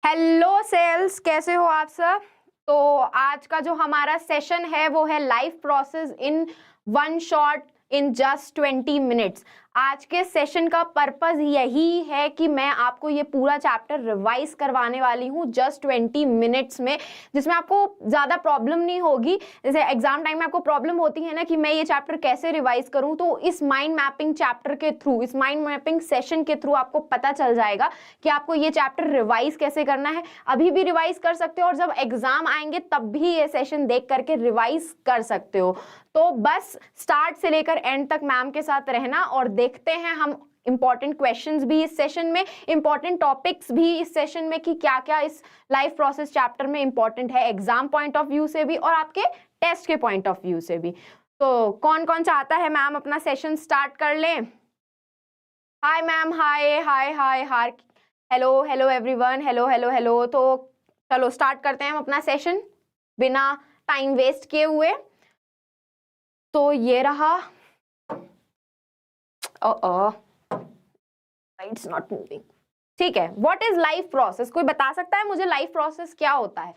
Hello sales, कैसे हो आप सब। तो आज का जो हमारा सेशन है वो है life process in one shot in just 20 minutes. आज के सेशन का पर्पस यही है कि मैं आपको ये पूरा चैप्टर रिवाइज करवाने वाली हूँ जस्ट 20 मिनट्स में, जिसमें आपको ज़्यादा प्रॉब्लम नहीं होगी। जैसे एग्जाम टाइम में आपको प्रॉब्लम होती है ना कि मैं ये चैप्टर कैसे रिवाइज करूँ, तो इस माइंड मैपिंग चैप्टर के थ्रू, इस माइंड मैपिंग सेशन के थ्रू आपको पता चल जाएगा कि आपको ये चैप्टर रिवाइज कैसे करना है। अभी भी रिवाइज कर सकते हो और जब एग्जाम आएंगे तब भी ये सेशन देख करके रिवाइज कर सकते हो। तो बस स्टार्ट से लेकर एंड तक मैम के साथ रहना और देखते हैं हम इंपॉर्टेंट क्वेश्चंस भी इस सेशन में, इंपॉर्टेंट टॉपिक्स भी इस सेशन में कि क्या क्या इस लाइफ प्रोसेस चैप्टर में इंपॉर्टेंट है एग्जाम पॉइंट ऑफ व्यू से भी और आपके टेस्ट के पॉइंट ऑफ व्यू से भी। तो कौन कौन चाहता है मैम अपना सेशन स्टार्ट कर लें। Hi ma'am, hi hi hi hi, hello hello everyone, hello hello hello. तो चलो स्टार्ट करते हैं हम अपना सेशन बिना टाइम वेस्ट किए हुए। तो ये रहा, इट्स नॉट मूविंग। ठीक है, व्हाट इज लाइफ प्रोसेस? कोई बता सकता है मुझे लाइफ प्रोसेस क्या होता है?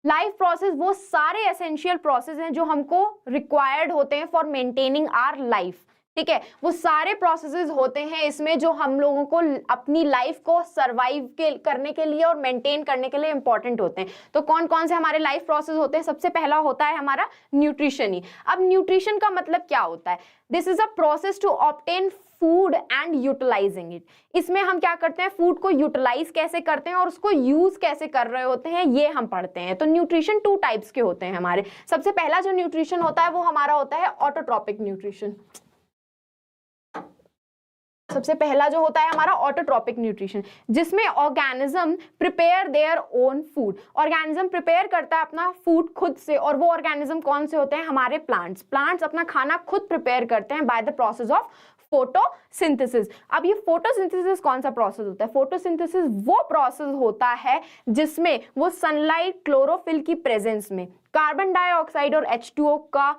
लाइफ प्रोसेस वो सारे एसेंशियल प्रोसेस हैं जो हमको रिक्वायर्ड होते हैं फॉर मेंटेनिंग आवर लाइफ। ठीक है, वो सारे प्रोसेसेस होते हैं इसमें जो हम लोगों को अपनी लाइफ को सरवाइव करने के लिए और मेंटेन करने के लिए इंपॉर्टेंट होते हैं। तो कौन कौन से हमारे लाइफ प्रोसेस होते हैं? सबसे पहला होता है हमारा न्यूट्रिशन ही। अब न्यूट्रिशन का मतलब क्या होता है? This is a process to obtain food and utilising it. इसमें हम क्या करते हैं, फूड को यूटिलाइज कैसे करते हैं और उसको यूज कैसे कर रहे होते हैं, ये हम पढ़ते हैं। तो न्यूट्रिशन 2 टाइप्स के होते हैं हमारे। सबसे पहला जो न्यूट्रिशन होता है वो हमारा होता है ऑटोट्रॉपिक न्यूट्रिशन। सबसे पहला जो होता है हमारा ऑटोट्रॉपिक न्यूट्रिशन, जिसमें organism prepare their own food. Organism prepare करता है अपना फूड खुद से, और वो ऑर्गेनिज्म कौन से होते हैं? हमारे प्लांट्स। प्लांट्स अपना खाना खुद प्रिपेयर करते हैं by the process of photosynthesis. अब ये फोटोसिंथेसिस कौन सा प्रोसेस होता है? फोटोसिंथेसिस वो प्रोसेस होता है जिसमें वो सनलाइट, क्लोरोफिल की प्रेजेंस में कार्बन डाइऑक्साइड और H2O का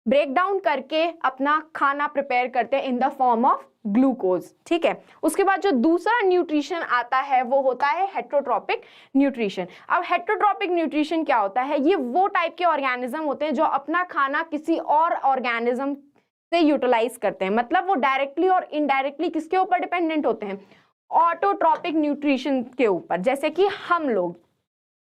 ब्रेक डाउन करके अपना खाना प्रिपेयर करते हैं in the form of glucose. ठीक है, उसके बाद जो दूसरा न्यूट्रिशन आता है वो होता है हेटरोट्रॉपिक न्यूट्रिशन। अब हेटरोट्रॉपिक न्यूट्रिशन क्या होता है? ये वो टाइप के ऑर्गेनिज्म होते हैं जो अपना खाना किसी और ऑर्गेनिज्म से यूटिलाइज करते हैं। मतलब वो डायरेक्टली और इनडायरेक्टली किसके ऊपर डिपेंडेंट होते हैं? ऑटोट्रॉपिक न्यूट्रिशन के ऊपर। जैसे कि हम लोग,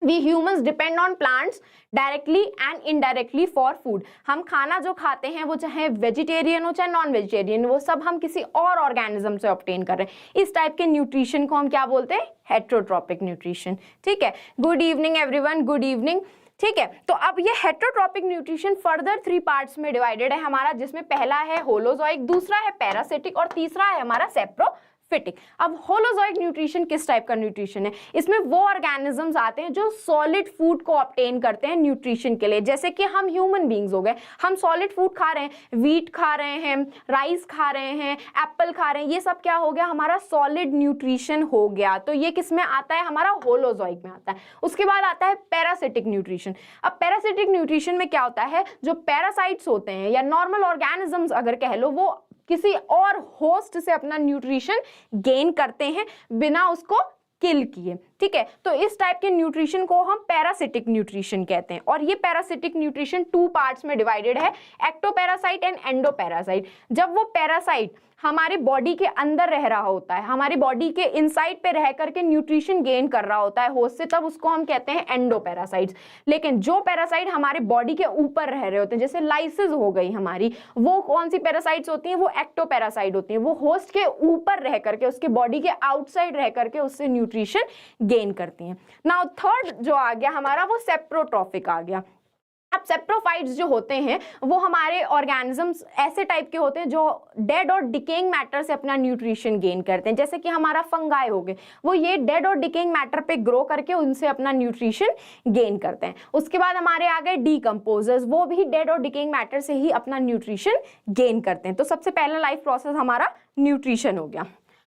We humans depend on plants directly and indirectly for food। हम खाना जो खाते हैं वो चाहे वेजिटेरियन हो चाहे नॉन वेजिटेरियन, वो सब हम किसी और ऑर्गेनिज्म से ऑब्टेन कर रहे हैं। इस टाइप के न्यूट्रिशन को हम क्या बोलते हैं? Heterotrophic nutrition. ठीक है, good evening everyone, good evening. ठीक है, तो अब ये हेटरोट्रॉपिक न्यूट्रिशन फर्दर 3 पार्ट्स में डिवाइडेड है हमारा, जिसमें पहला है होलोजोइक, दूसरा है पैरासिटिक और तीसरा है हमारा सेप्रोफिटिक। अब होलोजोइक न्यूट्रिशन किस टाइप का न्यूट्रिशन है? इसमें वो ऑर्गेनिजम्स आते हैं जो सॉलिड फूड को ऑब्टेन करते हैं न्यूट्रिशन के लिए। जैसे कि हम ह्यूमन बींग्स हो गए, हम सॉलिड फूड खा रहे हैं, वीट खा रहे हैं, राइस खा रहे हैं, एप्पल खा रहे हैं, ये सब क्या हो गया? हमारा सॉलिड न्यूट्रिशन हो गया। तो ये किस में आता है? हमारा होलोजोइक में आता है। उसके बाद आता है पैरासिटिक न्यूट्रिशन। अब पैरासिटिक न्यूट्रिशन में क्या होता है? जो पैरासाइट्स होते हैं या नॉर्मल ऑर्गेनिजम्स अगर कह लो, वो किसी और होस्ट से अपना न्यूट्रिशन गेन करते हैं बिना उसको किल किए। ठीक है, तो इस टाइप के न्यूट्रिशन को हम पैरासिटिक न्यूट्रिशन कहते हैं। और ये पैरासिटिक न्यूट्रिशन 2 पार्ट्स में डिवाइडेड है, एक्टोपैरासाइट एंड एंडोपैरासाइट। जब वो पैरासाइट हमारे बॉडी के अंदर रह रहा होता है, हमारी बॉडी के इनसाइड पे रह करके न्यूट्रिशन गेन कर रहा होता है होस्ट से, तब उसको हम कहते हैं एंडोपैरासाइट्स। लेकिन जो पैरासाइट हमारे बॉडी के ऊपर रह रहे होते हैं, जैसे लाइसिस हो गई हमारी, वो कौन सी पैरासाइट्स होती हैं? वो एक्टोपैरासाइट होती हैं। वो होस्ट के ऊपर रह करके, उसके बॉडी के आउटसाइड रह करके उससे न्यूट्रिशन गेन करती हैं। नाउ थर्ड जो आ गया हमारा, वो सेप्रोट्रॉपिक आ गया। अब सेप्रोफाइट्स जो होते हैं वो हमारे ऑर्गेनिजम्स ऐसे टाइप के होते हैं जो डेड और डिकेइंग मैटर से अपना न्यूट्रिशन गेन करते हैं। जैसे कि हमारा फंगाई हो गए, वो ये डेड और डिकेइंग मैटर पे ग्रो करके उनसे अपना न्यूट्रिशन गेन करते हैं। उसके बाद हमारे आ गए डीकम्पोजर्स, वो भी डेड और डिकेइंग मैटर से ही अपना न्यूट्रिशन गेन करते हैं। तो सबसे पहला लाइफ प्रोसेस हमारा न्यूट्रिशन हो गया।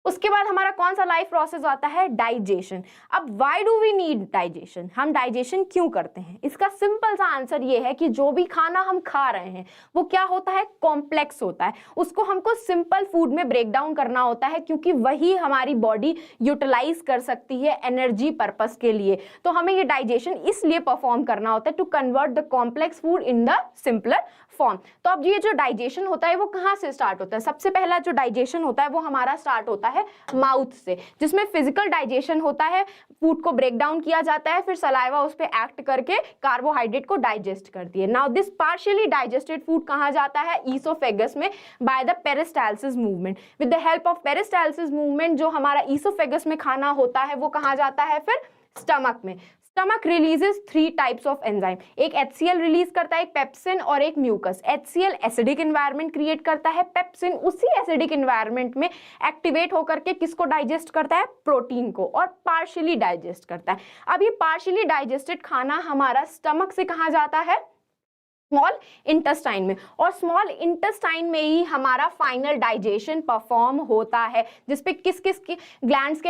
उसके बाद हमारा कौन सा लाइफ प्रोसेस आता है, डाइजेशन। अब why do we need digestion, हम डाइजेशन क्यों करते हैं? इसका सिंपल सा आंसर ये है कि जो भी खाना हम खा रहे हैं वो क्या होता है, कॉम्प्लेक्स होता है, उसको हमको सिंपल फूड में ब्रेक डाउन करना होता है, क्योंकि वही हमारी बॉडी यूटिलाइज कर सकती है एनर्जी पर्पस के लिए। तो हमें ये डाइजेशन इसलिए परफॉर्म करना होता है, to convert the complex food in the simpler form. तो अब ये जो डाइजेशन होता है वो कहाँ से स्टार्ट होता है? सबसे पहला जो डाइजेशन होता है वो हमारा स्टार्ट होता है माउथ से, जिसमें फिजिकल डाइजेशन होता है, फूड को ब्रेक डाउन किया जाता है, फिर सलाइवा उस पे एक्ट करके कार्बोहाइड्रेट को डाइजेस्ट करती है। Now this partially digested food कहाँ जाता है, ईसोफेगस में, by the peristalsis movement. With the help of peristalsis movement जो हमारा ईसोफेगस में खाना होता है वो कहाँ जाता है, फिर स्टमक में। Stomach releases 3 types of enzyme, एक HCl रिलीज करता है, एक पेप्सिन और एक mucus. HCl acidic environment create करता है, पेप्सिन उसी एसिडिक एनवायरनमेंट में एक्टिवेट होकर के किसको डाइजेस्ट करता है, प्रोटीन को, और पार्शियली डाइजेस्ट करता है। अब ये पार्शियली डाइजेस्टेड खाना हमारा स्टमक से कहाँ जाता है, स्मॉल इंटेस्टाइन में, और स्मॉल इंटेस्टाइन में ही हमारा फाइनल डाइजेशन परफॉर्म होता है, जिसपे किस किस की ग्लैंड्स के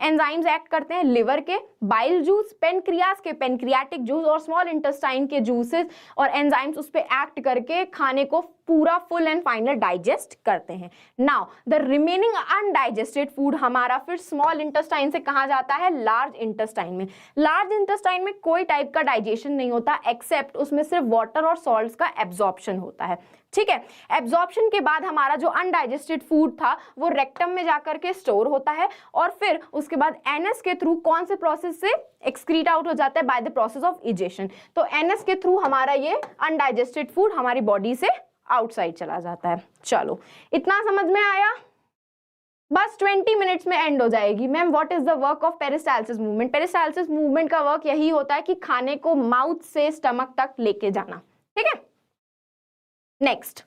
एंजाइम्स एक्ट करते हैं, लिवर के बाइल जूस, पेनक्रियास के पेनक्रियाटिक जूस, और स्मॉल इंटेस्टाइन के जूसेस और एंजाइम्स उस पे एक्ट करके खाने को पूरा फुल एंड फाइनल डाइजेस्ट करते हैं। Now the remaining undigested food हमारा फिर स्मॉल इंटेस्टाइन से कहाँ जाता है, लार्ज इंटेस्टाइन में। लार्ज इंटेस्टाइन में कोई टाइप का डाइजेशन नहीं होता, एक्सेप्ट उसमें सिर्फ वाटर और सॉल्ट्स का एब्जॉर्प्शन होता है। ठीक है, एब्जॉर्प्शन के बाद हमारा जो अनडाइजेस्टेड फूड था वो रेक्टम में जाकर के स्टोर होता है, और फिर उसके बाद एनएस के थ्रू कौन से प्रोसेस से एक्सक्रीट आउट हो जाता है, by the process of egestion. तो एनएस के थ्रू हमारा ये अनडाइजेस्टेड फूड हमारी बॉडी से आउटसाइड चला जाता है। चलो, इतना समझ में आया? बस 20 मिनट्स में एंड हो जाएगी। Ma'am what is the work of peristalsis movement? Peristalsis movement का वर्क यही होता है कि खाने को माउथ से स्टमक तक लेके जाना। ठीक है, नेक्स्ट,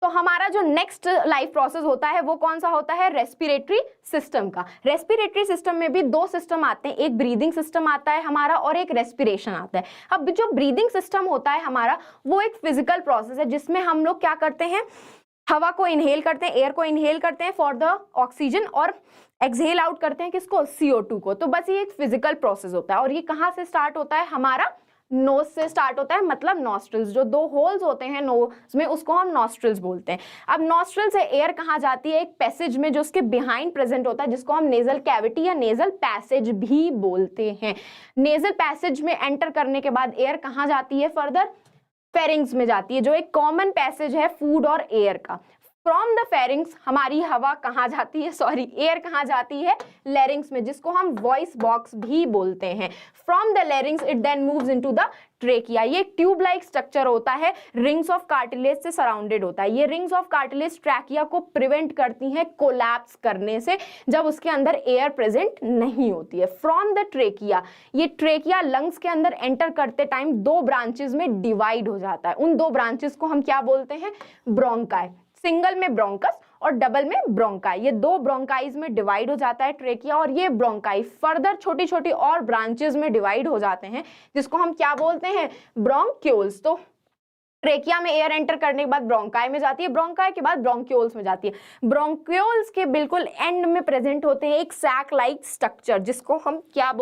तो हमारा जो नेक्स्ट लाइफ प्रोसेस होता है वो कौन सा होता है, रेस्पिरेटरी सिस्टम का। रेस्पिरेटरी सिस्टम में भी 2 सिस्टम आते हैं, एक ब्रीदिंग सिस्टम आता है हमारा और एक रेस्पिरेशन आता है। अब जो ब्रीदिंग सिस्टम होता है हमारा वो एक फिजिकल प्रोसेस है, जिसमें हम लोग क्या करते हैं, हवा को इनहेल करते हैं, एयर को इनहेल करते हैं फॉर द ऑक्सीजन, और एक्सहेल आउट करते हैं किसको, CO2 को। तो बस ये एक फिजिकल प्रोसेस होता है, और ये कहाँ से स्टार्ट होता है, हमारा नोज से स्टार्ट होता है, मतलब नॉस्ट्रिल्स, जो 2 होल्स होते हैं नोज में उसको हम नॉस्ट्रिल्स बोलते हैं। अब नॉस्ट्रिल से एयर कहाँ जाती है, एक पैसेज में जो उसके बिहाइंड प्रेजेंट होता है, जिसको हम नेजल कैविटी या नेजल पैसेज भी बोलते हैं। नेजल पैसेज में एंटर करने के बाद एयर कहाँ जाती है, फर्दर फेरिंग्स में जाती है, जो एक कॉमन पैसेज है फूड और एयर का। फ्रॉम द फेरिंग्स हमारी हवा कहाँ जाती है, एयर कहाँ जाती है, लैरिंग्स में, जिसको हम वॉइस बॉक्स भी बोलते हैं। From the larynx it then moves into the trachea. ये ट्यूब लाइक स्ट्रक्चर होता है, रिंग्स ऑफ कार्टिलेज से सराउंडेड होता है। ये रिंग्स ऑफ कार्टिलेज ट्रैकिया को प्रिवेंट करती हैं कोलैप्स करने से, जब उसके अंदर एयर प्रेजेंट नहीं होती है। फ्रॉम द ट्रेकिया, ये ट्रेकिया लंग्स के अंदर एंटर करते टाइम 2 ब्रांचेस में डिवाइड हो जाता है। उन 2 ब्रांचेस को हम क्या बोलते हैं, ब्रोंकाई। सिंगल में ब्रोंकस और डबल में ब्रोंकाई, ये 2 ब्रोंकाइज में डिवाइड हो जाता है ट्रेकिया, और ये ब्रोंकाई फर्दर छोटी छोटी और ब्रांचेस में डिवाइड हो जाते हैं, जिसको हम क्या बोलते हैं, ब्रोंक्यूल्स। तो ट्रेकिया में एयर एंटर करने के बाद ब्रोंकाई में जाती है, ब्रोंकाई के बाद ब्रोंक्यूल्स में जाती है। ब्रोंक्यूल्स के बिल्कुल एंड में प्रेजेंट होते हैं एक सैक लाइक स्ट्रक्चर, जिसको हम क्या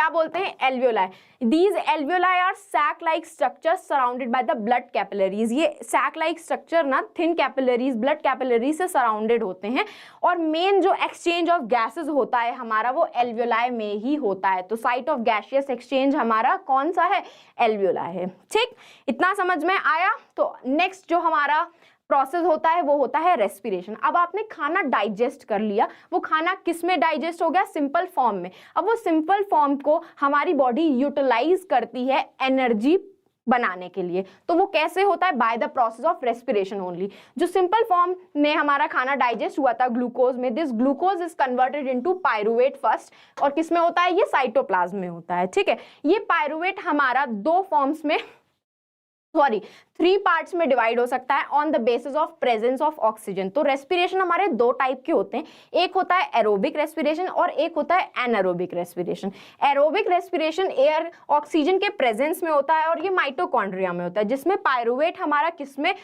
बोलते हैं, alveoli. These alveoli are sac like structures surrounded by the blood capillaries. ये सैक लाइक स्ट्रक्चर ना थिन कैपिलरीज, ब्लड कैपिलरी से सराउंडेड होते हैं, और मेन जो एक्सचेंज ऑफ गैसेस होता है हमारा वो एल्वियोलाई में ही होता है। तो साइट ऑफ गैसियस एक्सचेंज हमारा कौन सा है, एल्वियोलाई है। ठीक, इतना समझ में आया? तो नेक्स्ट जो हमारा प्रोसेस होता है वो होता है रेस्पिरेशन। अब आपने खाना डाइजेस्ट कर लिया, वो खाना किस में डाइजेस्ट हो गया, सिंपल फॉर्म में। अब वो सिंपल फॉर्म को हमारी बॉडी यूटिलाइज करती है एनर्जी बनाने के लिए। तो वो कैसे होता है, by the process of respiration only. जो सिंपल फॉर्म में हमारा खाना डाइजेस्ट हुआ था ग्लूकोज में, this glucose is converted into pyruvate first, और किस में होता है, ये साइटोप्लाज्म में होता है। ठीक है, ये पायरुवेट हमारा 2 फॉर्म्स में 3 पार्ट्स में डिवाइड हो सकता है on the basis of presence of oxygen. तो रेस्पिरेशन हमारे 2 टाइप के होते हैं, एक होता है एरोबिक रेस्पिरेशन और एक होता है anaerobic respiration. Aerobic respiration air oxygen के प्रेजेंस में होता है और ये माइटोकॉन्ड्रिया में होता है, जिसमें पायरुवेट हमारा किसमें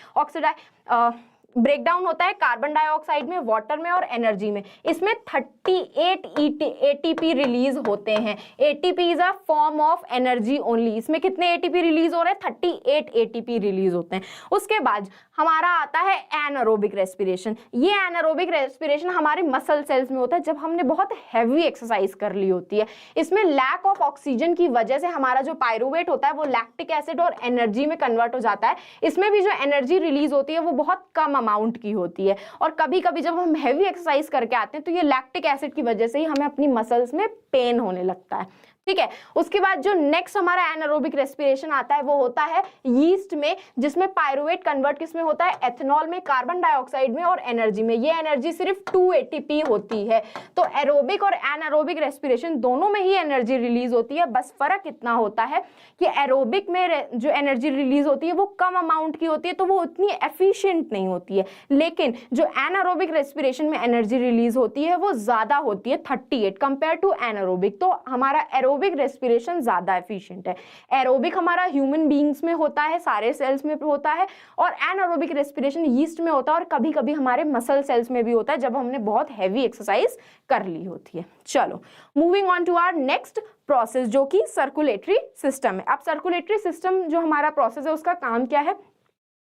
ब्रेक डाउन होता है कार्बन डाइऑक्साइड में, वाटर में और एनर्जी में। इसमें 38 एटीपी रिलीज होते हैं। ATP is a form of energy only. इसमें कितने एटीपी रिलीज हो रहे हैं? 38 एटीपी रिलीज होते हैं। उसके बाद हमारा आता है एनारोबिक रेस्पिरेशन। ये एनारोबिक रेस्पिरेशन हमारे मसल सेल्स में होता है जब हमने बहुत हैवी एक्सरसाइज कर ली होती है। इसमें लैक ऑफ ऑक्सीजन की वजह से हमारा जो पायरुवेट होता है वो लैक्टिक एसिड और एनर्जी में कन्वर्ट हो जाता है। इसमें भी जो एनर्जी रिलीज होती है वो बहुत कम अमाउंट की होती है, और कभी कभी जब हम हैवी एक्सरसाइज करके आते हैं तो ये लैक्टिक एसिड की वजह से ही हमें अपनी मसल्स में पेन होने लगता है। ठीक है, उसके बाद जो नेक्स्ट हमारा एनारोबिक रेस्पिरेशन आता है वो होता है यीस्ट में, जिसमें पायरुवेट कन्वर्ट किसमें होता है? एथेनॉल में, कार्बन डाइऑक्साइड में और एनर्जी में। ये एनर्जी सिर्फ 2 एटीपी होती है। तो एरोबिक और एनारोबिक रेस्पिरेशन दोनों में ही एनर्जी रिलीज होती है, बस फर्क इतना होता है कि एरोबिक में जो एनर्जी रिलीज होती है वो कम अमाउंट की होती है, तो वो उतनी एफिशिएंट नहीं होती है। लेकिन जो एनारोबिक रेस्पिरेशन में एनर्जी रिलीज होती है वो ज्यादा होती है, 38 कंपेयर टू एनारोबिक। तो हमारा एरोबिक रेस्पिरेशन ज्यादा एफिशिएंट है। एरोबिक हमारा ह्यूमन बीइंग्स में होता है, सारे सेल्स में होता है, और एनारोबिक रेस्पिरेशन यीस्ट में होता है और कभी कभी हमारे मसल सेल्स में भी होता है जब हमने बहुत हैवी एक्सरसाइज कर ली होती है। चलो, moving on to our next process जो कि सर्कुलेटरी सिस्टम है। अब सर्कुलेटरी सिस्टम जो हमारा प्रोसेस है उसका काम क्या है?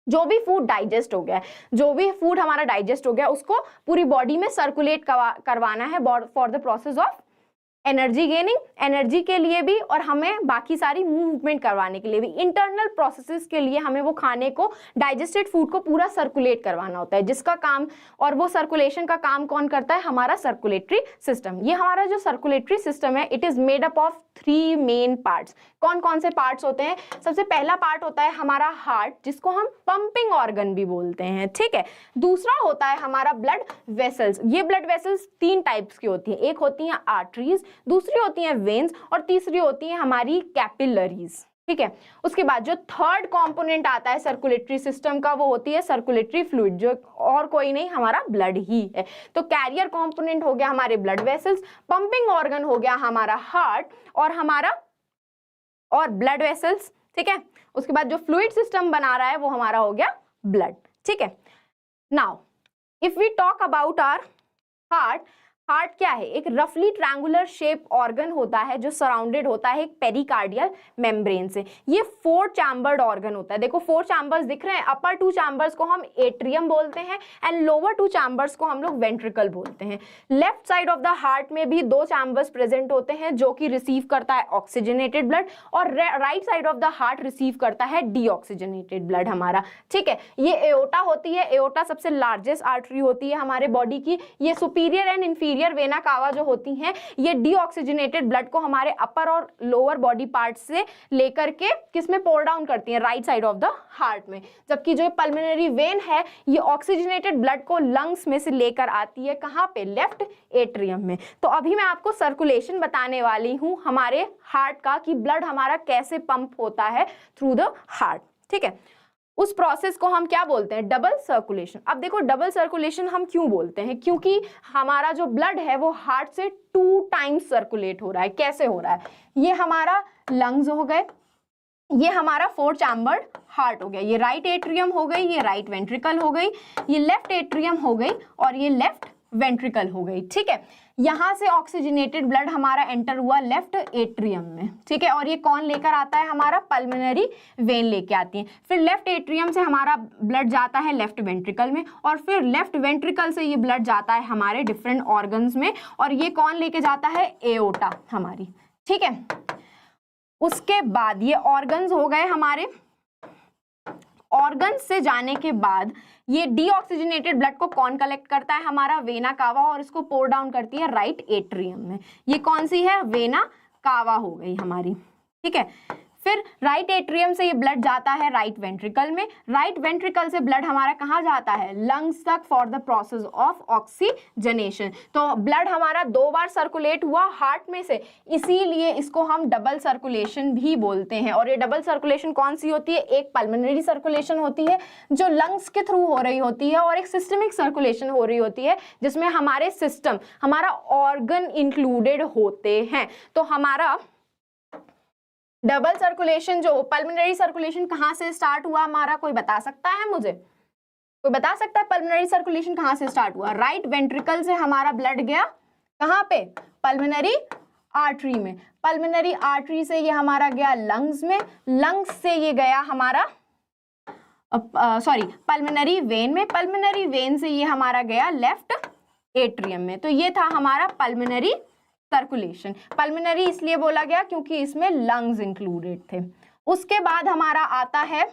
जो भी फूड डाइजेस्ट हो गया है, जो भी फूड हमारा डाइजेस्ट हो गया उसको पूरी बॉडी में सर्कुलेट करवाना है for the process of energy gaining, energy के लिए भी और हमें बाकी सारी मूवमेंट करवाने के लिए भी। इंटरनल प्रोसेसेस के लिए हमें वो खाने को, डाइजेस्टेड फूड को पूरा सर्कुलेट करवाना होता है, जिसका काम, और वो सर्कुलेशन का काम कौन करता है? हमारा सर्कुलेटरी सिस्टम। ये हमारा जो सर्कुलेटरी सिस्टम है it is made up of 3 main parts. कौन कौन से पार्ट्स होते हैं? सबसे पहला पार्ट होता है हमारा हार्ट, जिसको हम पंपिंग ऑर्गन भी बोलते हैं। ठीक है, दूसरा होता है हमारा ब्लड वेसल्स। ये ब्लड वेसल्स 3 टाइप्स की होती हैं। एक होती हैं आर्टरीज, दूसरी होती हैं वेन्स और तीसरी होती है हमारी कैपिलरीज। ठीक है, उसके बाद जो थर्ड कंपोनेंट आता है सर्कुलेटरी सिस्टम का वो होती है सर्कुलेटरी फ्लूइड, जो और कोई नहीं हमारा ब्लड ही है। तो कैरियर कंपोनेंट हो गया हमारे ब्लड वेसल्स, पंपिंग ऑर्गन हो गया हमारा हार्ट और ब्लड वेसल्स। ठीक है, उसके बाद जो फ्लूइड सिस्टम बना रहा है वो हमारा हो गया ब्लड। ठीक है, now if we talk about our heart, heart क्या है? एक रफली ट्रायंगुलर शेप ऑर्गन होता है जो सराउंडेड होता है एक पेरिकार्डियल मेम्ब्रेन से। ये 4 चैम्बर्ड ऑर्गन होता है। देखो 4 चैम्बर्स दिख रहे हैं। अपर 2 चैम्बर्स को हम एट्रियम बोलते हैं एंड लोअर 2 चैम्बर्स को हम लोग वेंट्रिकल बोलते हैं। Left side of the heart में भी 2 चैम्बर्स प्रेजेंट होते हैं जो कि रिसीव करता है ऑक्सीजनेटेड ब्लड, और right side of the heart receive करता है डीऑक्सीजनेटेड ब्लड हमारा। ठीक है, ये एओर्टा होती है। एओर्टा सबसे लार्जेस्ट आर्टरी होती है हमारे बॉडी की। ये superior and inferior vena cava जो होती हैं ये डीऑक्सीजनेटेड ब्लड को हमारे अपर और लोअर बॉडी पार्ट से लेकर के किसमें पोर डाउन करती हैं? Right side of the heart में। जबकि जो पल्मोनरी वेन है ये ऑक्सीजनेटेड ब्लड को लंग्स में से लेकर आती है कहां पे? लेफ्ट एट्रियम में। तो अभी मैं आपको सर्कुलेशन बताने वाली हूं हमारे हार्ट का, कि ब्लड हमारा कैसे पंप होता है थ्रू द हार्ट। ठीक है, उस प्रोसेस को हम क्या बोलते हैं? Double circulation. अब देखो डबल सर्कुलेशन हम क्यों बोलते हैं? क्योंकि हमारा जो ब्लड है वो हार्ट से 2 टाइम्स सर्कुलेट हो रहा है। कैसे हो रहा है? ये हमारा लंग्स हो गए, ये हमारा 4 चैम्बर्ड हार्ट हो गया, ये राइट एट्रियम हो गई, ये राइट वेंट्रिकल हो गई, ये लेफ्ट एट्रियम हो गई और ये लेफ्ट वेंट्रिकल हो गई। ठीक है, यहां से ऑक्सीजनेटेड ब्लड हमारा एंटर हुआ लेफ्ट एट्रियम में। ठीक है, और ये कौन लेकर आता है? हमारा पल्मोनरी वेन लेके आती है। फिर लेफ्ट एट्रियम से हमारा ब्लड जाता है लेफ्ट वेंट्रिकल में, और फिर लेफ्ट वेंट्रिकल से ये ब्लड जाता है हमारे डिफरेंट ऑर्गन्स में, और ये कौन लेके जाता है? एओर्टा हमारी। ठीक है, उसके बाद ये ऑर्गन्स हो गए हमारे। ऑर्गन से जाने के बाद ये डीऑक्सीजनेटेड ब्लड को कौन कलेक्ट करता है? हमारा वेना कावा, और इसको पोर डाउन करती है राइट एट्रियम में। ये कौन सी है? वेना कावा हो गई हमारी। ठीक है, फिर राइट एट्रियम से ये ब्लड जाता है राइट वेंट्रिकल में। राइट वेंट्रिकल से ब्लड हमारा कहाँ जाता है? लंग्स तक for the process of oxygenation. तो ब्लड हमारा 2 बार सर्कुलेट हुआ हार्ट में से, इसीलिए इसको हम डबल सर्कुलेशन भी बोलते हैं। और ये डबल सर्कुलेशन कौन सी होती है? एक पल्मोनरी सर्कुलेशन होती है जो लंग्स के थ्रू हो रही होती है, और एक सिस्टमिक सर्कुलेशन हो रही होती है जिसमें हमारे सिस्टम, हमारा ऑर्गन इंक्लूडेड होते हैं। तो हमारा डबल सर्कुलेशन, जो पल्मोनरी सर्कुलेशन कहाँ से स्टार्ट हुआ हमारा, कोई बता सकता है मुझे? कोई बता सकता है पल्मोनरी सर्कुलेशन कहाँ से स्टार्ट हुआ? राइट वेंट्रिकल से हमारा ब्लड गया कहाँ पे? पल्मोनरी आर्टरी में। पल्मोनरी आर्टरी से ये हमारा गया लंग्स में, लंग्स से ये गया हमारा पल्मोनरी वेन में, पल्मोनरी वेन से ये हमारा गया लेफ्ट एट्रियम में। तो ये था हमारा पल्मोनरी सर्कुलेशन। पल्मोनरी इसलिए बोला गया क्योंकि इसमें लंग्स इंक्लूडेड थे। उसके बाद हमारा आता है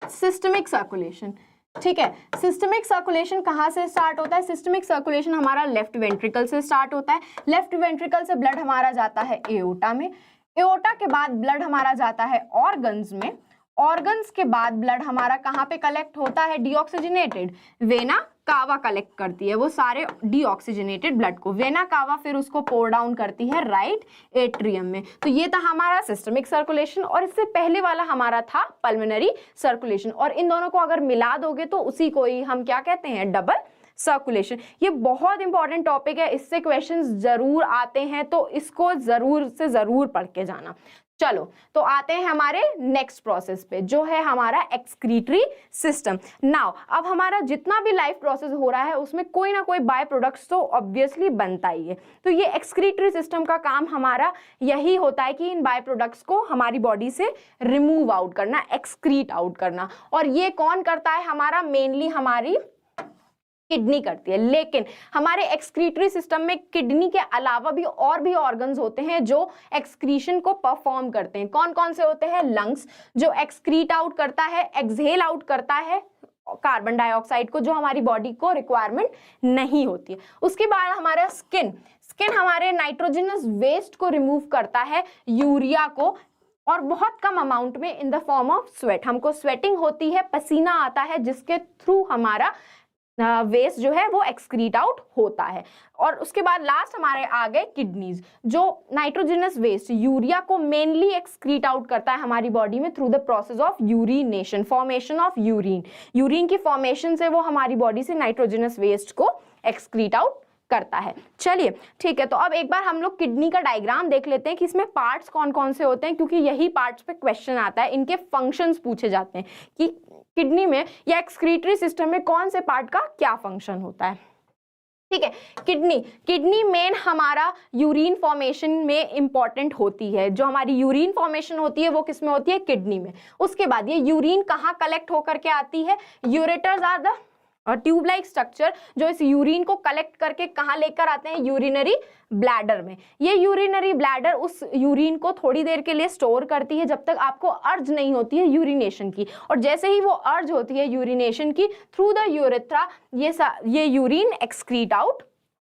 सिस्टमिक सर्कुलेशन। ठीक है, सिस्टमिक सर्कुलेशन कहाँ से स्टार्ट होता है? सिस्टमिक सर्कुलेशन हमारा लेफ्ट वेंट्रिकल से स्टार्ट होता है। लेफ्ट वेंट्रिकल से ब्लड हमारा जाता है एओर्टा में, एओर्टा के बाद ब्लड हमारा जाता है ऑर्गन्स में, ऑर्गन्स के बाद ब्लड हमारा कहाँ पे कलेक्ट होता है? डीऑक्सीजनेटेड वेना कावा कलेक्ट करती है वो सारे डीऑक्सीजनेटेड ब्लड को। वेना कावा फिर उसको पोर डाउन करती है राइट एट्रियम में। तो ये था हमारा सिस्टमिक सर्कुलेशन और इससे पहले वाला हमारा था पल्मोनरी सर्कुलेशन। और इन दोनों को अगर मिला दोगे तो उसी को ही हम क्या कहते हैं? Double circulation. ये बहुत इंपॉर्टेंट टॉपिक है, इससे क्वेश्चंस जरूर आते हैं, तो इसको जरूर से जरूर पढ़ के जाना। चलो तो आते हैं हमारे नेक्स्ट प्रोसेस पे जो है हमारा एक्सक्रीटरी सिस्टम। नाउ अब हमारा जितना भी लाइफ प्रोसेस हो रहा है उसमें कोई ना कोई बाय प्रोडक्ट्स तो ऑब्वियसली बनता ही है। तो ये एक्सक्रीटरी सिस्टम का काम हमारा यही होता है कि इन बाय प्रोडक्ट्स को हमारी बॉडी से रिमूव आउट करना, एक्सक्रीट आउट करना। और ये कौन करता है? हमारा मेनली हमारी किडनी करती है। लेकिन हमारे एक्सक्रीटरी सिस्टम में किडनी के अलावा भी और भी ऑर्गन्स होते हैं जो एक्सक्रीशन को परफॉर्म करते हैं। कौन कौन से होते हैं? लंग्स जो एक्सक्रीट आउट करता है, एक्सहेल आउट करता है कार्बन डाइऑक्साइड को जो हमारी बॉडी को रिक्वायरमेंट नहीं होती है। उसके बाद हमारा स्किन, स्किन हमारे नाइट्रोजनस वेस्ट को रिमूव करता है, यूरिया को, और बहुत कम अमाउंट में in the form of sweat. हमको स्वेटिंग होती है, पसीना आता है जिसके थ्रू हमारा वेस्ट जो है वो एक्सक्रीट आउट होता है। और उसके बाद लास्ट हमारे आ गए किडनीज जो नाइट्रोजनस वेस्ट यूरिया को मेनली एक्सक्रीट आउट करता है हमारी बॉडी में through the process of urination, formation of urine. Urine की फॉर्मेशन से वो हमारी बॉडी से नाइट्रोजनस वेस्ट को एक्सक्रीट आउट करता है। चलिए ठीक है, तो अब एक बार हम लोग किडनी का डायग्राम देख लेते हैं कि इसमें पार्ट्स कौन कौन से होते हैं, क्योंकि यही पार्ट्स पे क्वेश्चन आता है, इनके फंक्शंस पूछे जाते हैं कि किडनी में या एक्सक्रीटरी सिस्टम में कौन से पार्ट का क्या फंक्शन होता है। ठीक है, किडनी मेन हमारा यूरिन फॉर्मेशन में इंपॉर्टेंट होती है। जो हमारी यूरिन फॉर्मेशन होती है वो किस में होती है? किडनी में। उसके बाद ये यूरिन कहाँ कलेक्ट होकर के आती है? Ureters are the tube like structure जो इस यूरिन को कलेक्ट करके कहाँ लेकर आते हैं? यूरिनरी ब्लैडर में। ये यूरिनरी ब्लैडर उस यूरिन को थोड़ी देर के लिए स्टोर करती है जब तक आपको अर्ज नहीं होती है यूरिनेशन की, और जैसे ही वो अर्ज होती है यूरिनेशन की थ्रू द यूरेथ्रा ये यूरिन एक्सक्रीट आउट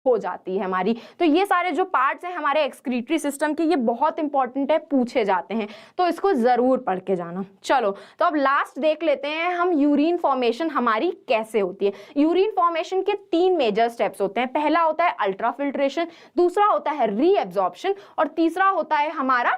हो जाती है हमारी। तो ये सारे जो पार्ट्स हैं हमारे एक्सक्रीटरी सिस्टम के ये बहुत इंपॉर्टेंट है, पूछे जाते हैं, तो इसको जरूर पढ़ के जाना। चलो तो अब लास्ट देख लेते हैं हम यूरिन फॉर्मेशन हमारी कैसे होती है। यूरिन फॉर्मेशन के 3 मेजर स्टेप्स होते हैं। पहला होता है अल्ट्राफिल्ट्रेशन, दूसरा होता है रीएब्जॉर्प्शन और तीसरा होता है हमारा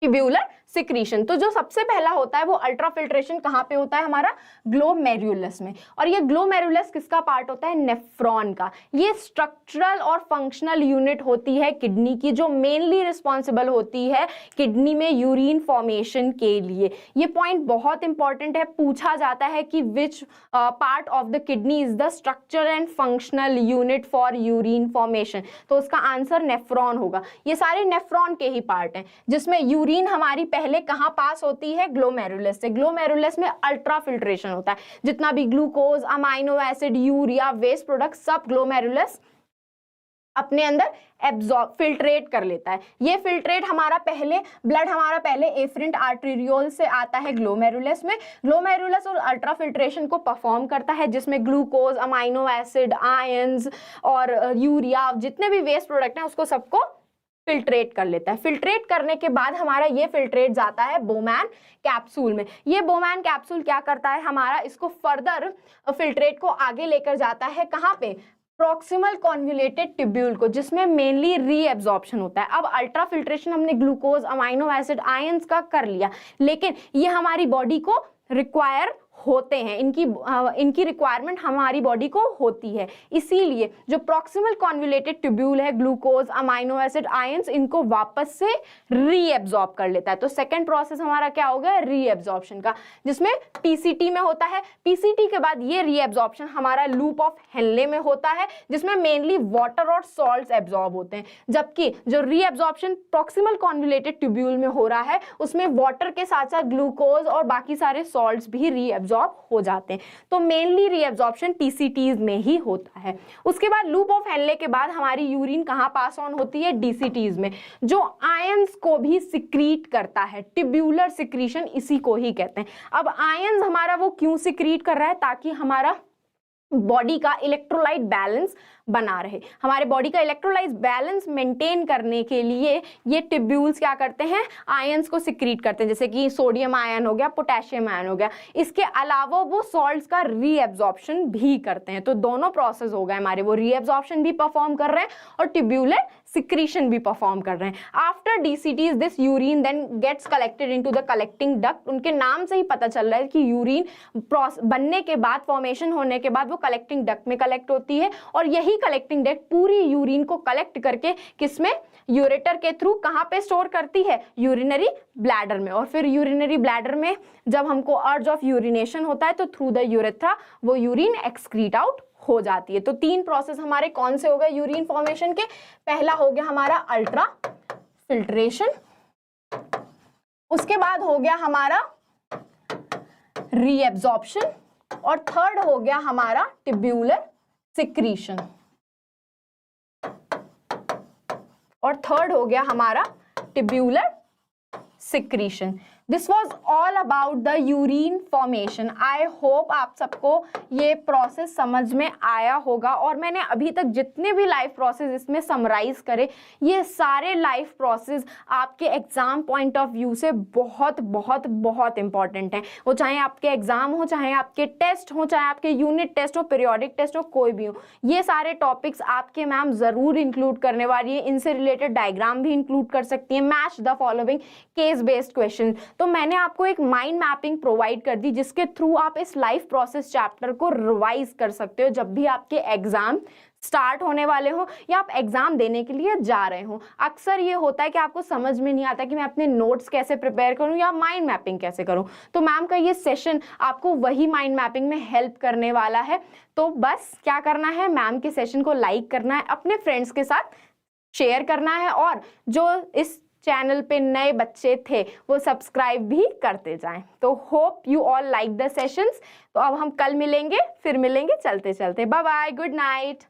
ट्यूब्यूलर सिक्रीशन। तो जो सबसे पहला होता है वो अल्ट्राफिल्ट्रेशन कहाँ पे होता है? हमारा ग्लोमेरुलस में। और ये ग्लोमेरुलस किसका पार्ट होता है? नेफ्रॉन का। ये स्ट्रक्चरल और फंक्शनल यूनिट होती है किडनी की जो मेनली रिस्पॉन्सिबल होती है किडनी में यूरिन फॉर्मेशन के लिए। ये पॉइंट बहुत इंपॉर्टेंट है, पूछा जाता है कि which part of the kidney is the structure and functional unit for urine formation. तो उसका आंसर नेफ्रॉन होगा। ये सारे नेफ्रॉन के ही पार्ट हैं जिसमें यूरिन हमारी पहले कहां पास होती है? ग्लोमेरुलस से। ग्लोमेरुलस में अल्ट्राफिल्ट्रेशन होता है, जितना भी glucose, amino acid, urea, waste product सब ग्लोमेरुलस अपने अंदर एब्जॉर्ब फिल्ट्रेट कर लेता है। ये फिल्ट्रेट हमारा पहले ब्लड हमारा पहले एफरेंट आर्टेरियोल से आता है ग्लोमेरुलस में। ग्लोमेरुलस और अल्ट्राफिल्ट्रेशन को परफॉर्म करता है जिसमें ग्लूकोज, अमाइनो एसिड, आयंस और यूरिया जितने भी वेस्ट प्रोडक्ट हैं उसको सबको फिल्ट्रेट कर लेता है। फिल्ट्रेट करने के बाद हमारा ये फिल्ट्रेट जाता है बोमैन कैप्सूल में। ये बोमैन कैप्सूल क्या करता है? हमारा इसको फर्दर फिल्ट्रेट को आगे लेकर जाता है कहाँ पे? प्रॉक्सिमल कॉन्वुलेटेड ट्यूब्यूल को, जिसमें मेनली रीएब्जॉर्प्शन होता है। अब अल्ट्रा फिल्ट्रेशन हमने ग्लूकोज, अमाइनो एसिड, आयंस का कर लिया, लेकिन ये हमारी बॉडी को रिक्वायर होते हैं, इनकी रिक्वायरमेंट हमारी बॉडी को होती है। इसीलिए जो प्रॉक्सिमल कॉन्वोल्यूटेड ट्यूब्यूल है, ग्लूकोज, अमाइनो एसिड, आयंस, इनको वापस से रीएब्जॉर्ब कर लेता है। तो सेकंड प्रोसेस हमारा क्या हो गया, रीएब्जॉर्प्शन का, जिसमें पीसीटी में होता है। पीसीटी के बाद ये रीएब्जॉर्प्शन हमारा लूप ऑफ हेनले में होता है, जिसमें मेनली वाटर और सॉल्ट्स एब्जॉर्ब होते हैं। जबकि जो रीएब्जॉर्प्शन प्रॉक्सिमल कॉन्वोल्यूटेड ट्यूब्यूल में हो रहा है, उसमें वाटर के साथ साथ ग्लूकोज और बाकी सारे सॉल्ट्स भी रीएब्जॉर्ब हो जाते हैं। तो मेनली रीएब्जॉर्प्शन पीसीटीज में ही होता है। उसके बाद लूप ऑफ हेनले के बाद हमारी यूरिन कहाँ पास ऑन होती है, डीसीटीज में, जो आयंस को भी सिक्रीट करता है। ट्यूब्यूलर सिक्रीशन इसी को ही कहते हैं। अब आयंस हमारा वो क्यों सिक्रीट कर रहा है, ताकि हमारा बॉडी का इलेक्ट्रोलाइट बैलेंस बना रहे। हमारे बॉडी का इलेक्ट्रोलाइट बैलेंस मेंटेन करने के लिए ये ट्यूब्यूल्स क्या करते हैं, आयंस को सिक्रीट करते हैं, जैसे कि सोडियम आयन हो गया, पोटेशियम आयन हो गया। इसके अलावा वो सॉल्ट्स का रीएब्जॉर्प्शन भी करते हैं। तो दोनों प्रोसेस हो गए हमारे, वो रीएब्जॉर्प्शन भी परफॉर्म कर रहे हैं और ट्यूब्यूलर सिक्रीशन भी परफॉर्म कर रहे हैं। After DCTs this urine then gets collected into the collecting duct. उनके नाम से ही पता चल रहा है कि यूरिन बनने के बाद, फॉर्मेशन होने के बाद वो कलेक्टिंग डक्ट में कलेक्ट होती है, और यही कलेक्टिंग डक्ट पूरी यूरिन को कलेक्ट करके किसमें, यूरेटर के थ्रू कहां पे स्टोर करती है, यूरिनरी ब्लैडर में। और फिर यूरिनरी ब्लैडर में जब हमको अर्ज ऑफ यूरिनेशन होता है तो थ्रू द यूरेथ्रा वो यूरिन एक्सक्रीट आउट हो जाती है। तो तीन प्रोसेस हमारे कौन से हो गए यूरिन फॉर्मेशन के, पहला हो गया हमारा अल्ट्रा फिल्ट्रेशन, उसके बाद हो गया हमारा रीएब्जॉर्प्शन, और थर्ड हो गया हमारा ट्यूब्यूलर सिक्रीशन, और थर्ड हो गया हमारा tubular secretion. This was all about the urine formation. I hope आप सबको ये प्रोसेस समझ में आया होगा, और मैंने अभी तक जितने भी लाइफ प्रोसेस इसमें समराइज करे, ये सारे लाइफ प्रोसेस आपके एग्जाम पॉइंट ऑफ व्यू से बहुत बहुत बहुत इंपॉर्टेंट हैं। वो चाहे आपके एग्जाम हो, चाहे आपके टेस्ट हो, चाहे आपके यूनिट टेस्ट हो, पीरियोडिक टेस्ट हो, कोई भी हो, ये सारे टॉपिक्स आपके मैम जरूर इंक्लूड करने वाली है। इनसे रिलेटेड डायग्राम भी इंक्लूड कर सकती है। Match the following case based question. तो मैंने आपको एक माइंड मैपिंग प्रोवाइड कर दी, जिसके थ्रू आप इस लाइफ प्रोसेस चैप्टर को रिवाइज कर सकते हो जब भी आपके एग्जाम स्टार्ट होने वाले हो या आप एग्जाम देने के लिए जा रहे हो। अक्सर ये होता है कि आपको समझ में नहीं आता कि मैं अपने नोट्स कैसे प्रिपेयर करूं या माइंड मैपिंग कैसे करूं। तो मैम का ये सेशन आपको वही माइंड मैपिंग में हेल्प करने वाला है। तो बस क्या करना है, मैम के सेशन को लाइक करना है, अपने फ्रेंड्स के साथ शेयर करना है, और जो इस चैनल पे नए बच्चे थे वो सब्सक्राइब भी करते जाएं। तो hope you all like the sessions. तो अब हम कल मिलेंगे, फिर मिलेंगे चलते चलते। Bye bye, good night.